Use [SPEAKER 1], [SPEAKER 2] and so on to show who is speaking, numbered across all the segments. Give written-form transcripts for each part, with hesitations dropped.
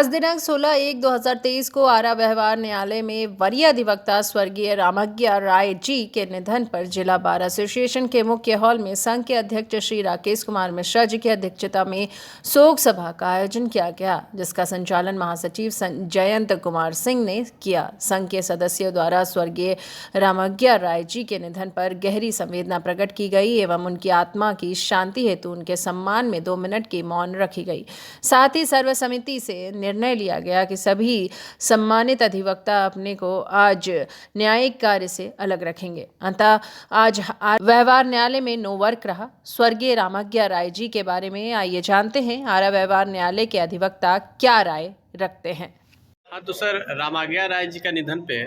[SPEAKER 1] आज दिनांक 16/1/2023 को आरा व्यवहार न्यायालय में वरीय अधिवक्ता स्वर्गीय रामज्ञा राय जी के निधन पर जिला बार एसोसिएशन के मुख्य हॉल में संघ के अध्यक्ष श्री राकेश कुमार मिश्रा जी की अध्यक्षता में शोक सभा का आयोजन किया गया, जिसका संचालन महासचिव जयंत कुमार सिंह ने किया। संघ के सदस्यों द्वारा स्वर्गीय रामज्ञा राय जी के निधन पर गहरी संवेदना प्रकट की गई एवं उनकी आत्मा की शांति हेतु उनके सम्मान में 2 मिनट की मौन रखी गई। साथ ही सर्वसम्मति से निर्णय लिया गया कि सभी सम्मानित अधिवक्ता अपने को आज न्यायिक कार्य से अलग रखेंगे। अतः आज व्यवहार न्यायालय में नो वर्क रहा। स्वर्गीय रामज्ञा राय जी के बारे में आइए जानते हैं आरा व्यवहार न्यायालय के अधिवक्ता क्या राय रखते हैं।
[SPEAKER 2] हाँ तो सर, रामज्ञा राय जी का निधन पे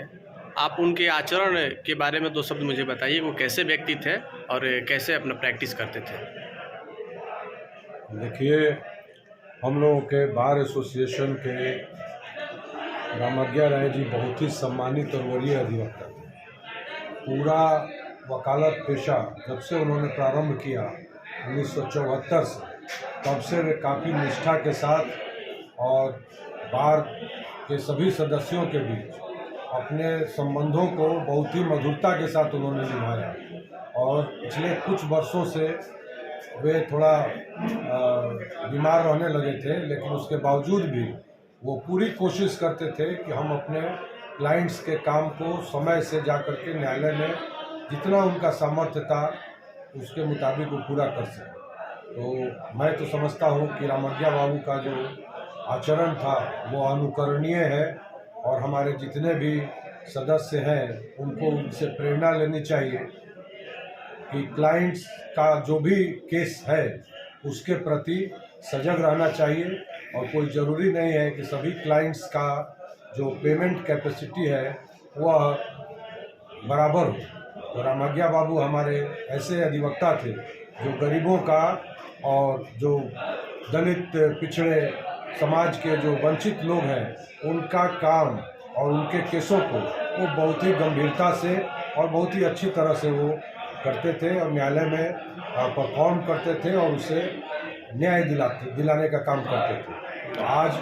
[SPEAKER 2] आप उनके आचरण के बारे में 2 शब्द मुझे बताइए। वो कैसे व्यक्ति थे और कैसे अपना प्रैक्टिस करते थे?
[SPEAKER 3] देखिए, हम लोगों के बार एसोसिएशन के रामज्ञा राय जी बहुत ही सम्मानित और वरीय अधिवक्ता थे। पूरा वकालत पेशा जब से उन्होंने प्रारंभ किया 1974 से, तब से वे काफ़ी निष्ठा के साथ और बार के सभी सदस्यों के बीच अपने संबंधों को बहुत ही मधुरता के साथ उन्होंने निभाया। और पिछले कुछ वर्षों से वे थोड़ा बीमार रहने लगे थे, लेकिन उसके बावजूद भी वो पूरी कोशिश करते थे कि हम अपने क्लाइंट्स के काम को समय से जा कर के न्यायालय में जितना उनका सामर्थ्य था उसके मुताबिक वो पूरा कर सकें। तो मैं तो समझता हूँ कि रामज्ञा बाबू का जो आचरण था वो अनुकरणीय है और हमारे जितने भी सदस्य हैं उनको उनसे प्रेरणा लेनी चाहिए कि क्लाइंट्स का जो भी केस है उसके प्रति सजग रहना चाहिए। और कोई ज़रूरी नहीं है कि सभी क्लाइंट्स का जो पेमेंट कैपेसिटी है वह बराबर हो। तो रामज्ञा बाबू हमारे ऐसे अधिवक्ता थे जो गरीबों का और जो दलित पिछड़े समाज के जो वंचित लोग हैं उनका काम और उनके केसों को वो बहुत ही गंभीरता से और बहुत ही अच्छी तरह से वो करते थे और न्यायालय में परफॉर्म करते थे और उसे न्याय दिलाने का काम करते थे। तो आज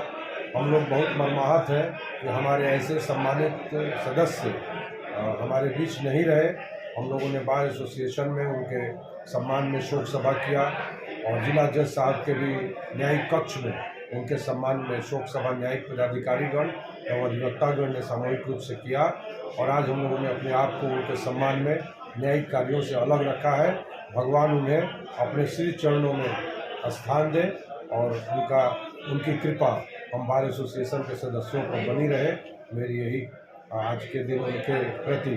[SPEAKER 3] हम लोग बहुत मर्माहत हैं कि हमारे ऐसे सम्मानित सदस्य हमारे बीच नहीं रहे। हम लोगों ने बार एसोसिएशन में उनके सम्मान में शोक सभा किया और जिला जज साहब के भी न्यायिक कक्ष में उनके सम्मान में शोक सभा न्यायिक पदाधिकारीगण एवं अधिवक्तागण ने सामूहिक रूप से किया। और आज हम लोगों ने अपने आप को उनके सम्मान में न्यायिक कार्यों से अलग रखा है। भगवान उन्हें अपने श्री चरणों में स्थान दे और उनकी कृपा हम बार एसोसिएशन के सदस्यों पर बनी रहे। मेरी यही आज के दिन उनके प्रति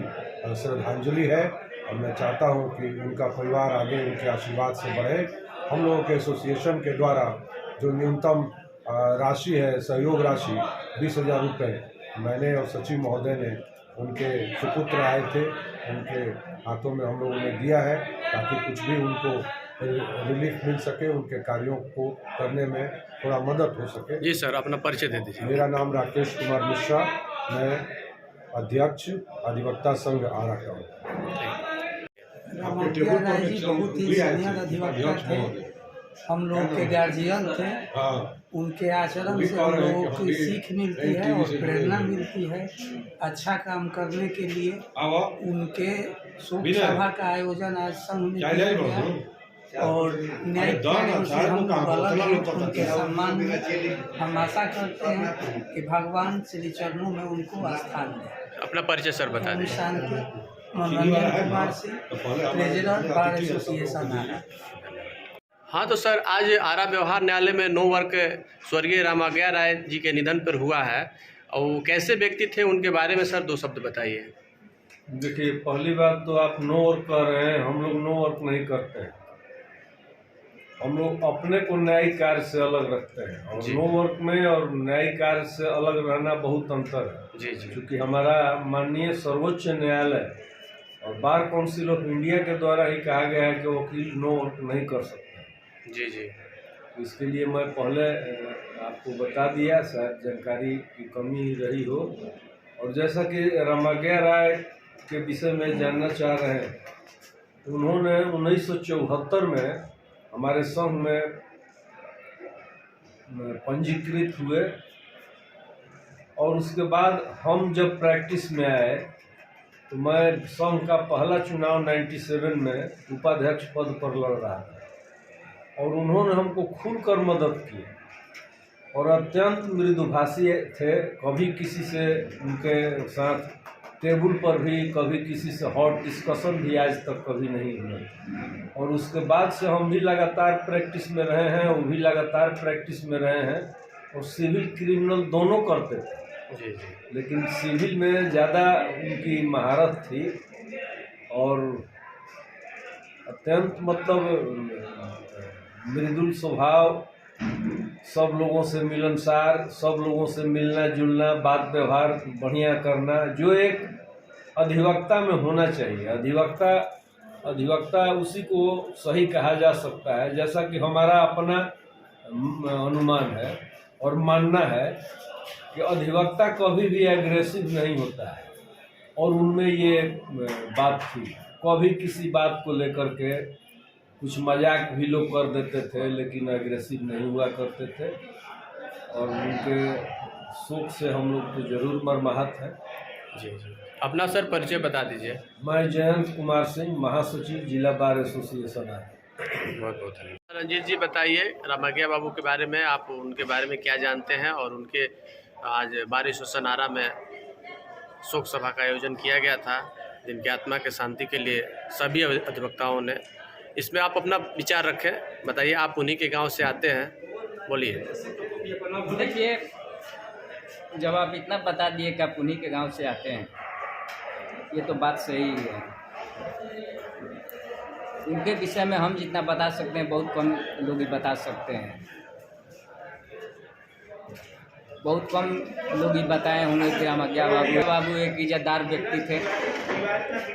[SPEAKER 3] श्रद्धांजलि है और मैं चाहता हूं कि उनका परिवार आगे उनके आशीर्वाद से बढ़े। हम लोगों के एसोसिएशन के द्वारा जो न्यूनतम राशि है, सहयोग राशि 20,000 रुपये मैंने और सचिव महोदय ने उनके सुपुत्र आए थे उनके हाथों में हम लोगों ने दिया है ताकि कुछ भी उनको रिलीफ मिल सके, उनके कार्यों को करने में थोड़ा मदद हो सके।
[SPEAKER 2] जी सर, अपना परिचय दे दीजिए।
[SPEAKER 3] मेरा नाम राकेश कुमार मिश्रा, मैं अध्यक्ष अधिवक्ता संघ आरा का हूँ।
[SPEAKER 4] रामज्ञा राय जी बहुत ही सीनियर अधिवक्ता थे, हम लोग के गार्जियन थे। उनके आचरण से हम लोगों को सीख मिलती है और प्रेरणा मिलती है अच्छा काम करने के लिए। उनके शोक सभा का आयोजन आज संघ में किया गया और न्यायिक कार्यों से हम अलग उनके सम्मान में हम आशा करते हैं कि भगवान श्री चरणों में उनको स्थान दें।
[SPEAKER 2] अपना परिचय सर बता दीजिए।
[SPEAKER 4] Shanti Manoranjan Kumar Singh, president bar association Ara.
[SPEAKER 2] हाँ तो सर, आज आरा व्यवहार न्यायालय में नो वर्क स्वर्गीय रामज्ञा राय जी के निधन पर हुआ है और वो कैसे व्यक्ति थे उनके बारे में सर 2 शब्द बताइए।
[SPEAKER 3] देखिए, पहली बात तो आप नो वर्क कर रहे हैं, हम लोग नो वर्क नहीं करते हैं। हम लोग अपने को न्यायिक कार्य से अलग रखते हैं और नो वर्क में और न्यायिक कार्य से अलग रहना बहुत अंतर है।
[SPEAKER 2] जी जी।
[SPEAKER 3] क्योंकि हमारा माननीय सर्वोच्च न्यायालय और बार काउंसिल ऑफ इंडिया के द्वारा ही कहा गया है कि वकील नो वर्क नहीं कर सकते।
[SPEAKER 2] जी जी।
[SPEAKER 3] इसके लिए मैं पहले आपको बता दिया, शायद जानकारी की कमी रही हो। और जैसा कि रामज्ञा राय के विषय में जानना चाह रहे हैं, उन्होंने 1974 में हमारे संघ में पंजीकृत हुए और उसके बाद हम जब प्रैक्टिस में आए तो मैं संघ का पहला चुनाव 97 में उपाध्यक्ष पद पर लड़ रहा था और उन्होंने हमको खुलकर मदद की और अत्यंत मृदुभाषी थे। कभी किसी से उनके साथ टेबल पर भी, कभी किसी से हॉट डिस्कशन भी आज तक कभी नहीं हुआ। और उसके बाद से हम भी लगातार प्रैक्टिस में रहे हैं, वो भी लगातार प्रैक्टिस में रहे हैं और सिविल क्रिमिनल दोनों करते थे।
[SPEAKER 2] जी जी।
[SPEAKER 3] लेकिन सिविल में ज़्यादा उनकी महारत थी और अत्यंत मृदुल स्वभाव, सब लोगों से मिलनसार, सब लोगों से मिलना जुलना, बात व्यवहार बढ़िया करना, जो एक अधिवक्ता में होना चाहिए। अधिवक्ता उसी को सही कहा जा सकता है, जैसा कि हमारा अपना अनुमान है और मानना है कि अधिवक्ता कभी भी एग्रेसिव नहीं होता है और उनमें ये बात थी। कभी किसी बात को लेकर के कुछ मजाक भी लोग कर देते थे लेकिन एग्रेसिव नहीं हुआ करते थे और उनके शोक से हम लोग तो जरूर मर्माहत हैं।
[SPEAKER 2] जी जी। अपना सर परिचय बता दीजिए।
[SPEAKER 3] मैं जयंत कुमार सिंह, महासचिव जिला बार एसोसिएशन है।
[SPEAKER 2] बहुत बहुत धन्यवाद। रंजीत जी बताइए, रामग्या बाबू के बारे में, आप उनके बारे में क्या जानते हैं और उनके आज बार एसोसिएशन आरा में शोक सभा का आयोजन किया गया था जिनकी आत्मा के शांति के लिए सभी अधिवक्ताओं ने। इसमें आप अपना विचार रखें, बताइए। आप उन्हीं के गांव से आते हैं, बोलिए।
[SPEAKER 5] देखिए, जब आप इतना बता दिए कि आप उन्हीं के गांव से आते हैं, ये तो बात सही है। उनके विषय में हम जितना बता सकते हैं बहुत कम लोग ही बता सकते हैं। बहुत कम लोग ही बताए होंगे कि रामग्या बाबू एक इज्जतदार व्यक्ति थे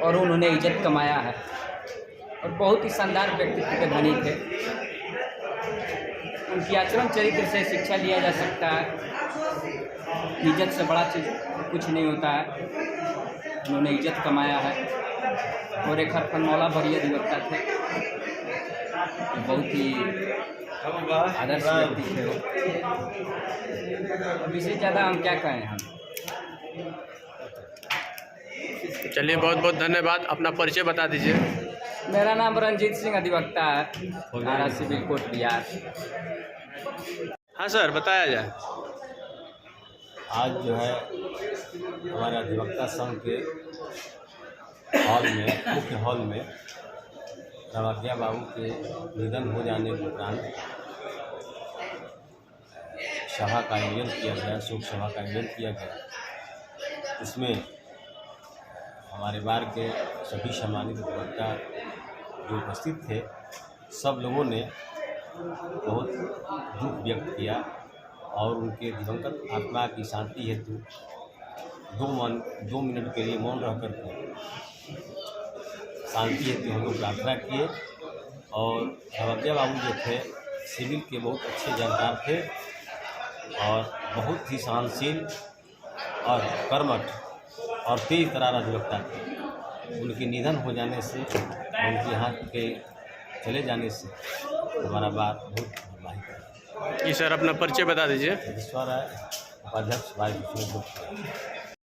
[SPEAKER 5] और उन्होंने इज्जत कमाया है और बहुत ही शानदार व्यक्तित्व के धनी थे। उनकी आचरण चरित्र से शिक्षा लिया जा सकता है। इज्जत से बड़ा चीज़ कुछ नहीं होता है। उन्होंने इज्जत कमाया है और एक हरफनमौला भरी अधिवक्ता थे। बहुत ही आदर्श व्यक्ति थे वो। अब इससे ज़्यादा हम क्या कहें हम।
[SPEAKER 2] चलिए, बहुत बहुत धन्यवाद। अपना परिचय बता दीजिए।
[SPEAKER 5] मेरा नाम रंजीत सिंह अधिवक्ता है, आरा सिविल कोर्ट बिहार।
[SPEAKER 2] हाँ सर, बताया जाए।
[SPEAKER 6] आज जो है हमारे अधिवक्ता संघ के हॉल में, मुख्य हॉल में रामग्या बाबू के निधन हो जाने के उपरांत सभा का आयोजन किया गया, शोक सभा का आयोजन किया गया। इसमें हमारे बार के सभी सम्मानित अधिवक्ता जो उपस्थित थे, सब लोगों ने बहुत दुख व्यक्त किया और उनके दिवंगत आत्मा की शांति हेतु 2 मिनट के लिए मौन रह करके शांति हेतु हम लोग प्रार्थना किए। और रामग्या बाबू जो थे, सिविल के बहुत अच्छे जानकार थे और बहुत ही सहनशील और कर्मठ और तेज तरार अधिवक्ता थे। उनके निधन हो जाने से, उनके यहाँ के चले जाने से हमारा बात बहुत प्रभावित है।
[SPEAKER 2] जी सर, अपना परिचय बता दीजिए।
[SPEAKER 6] ईश्वर है, उपाध्यक्ष भाई।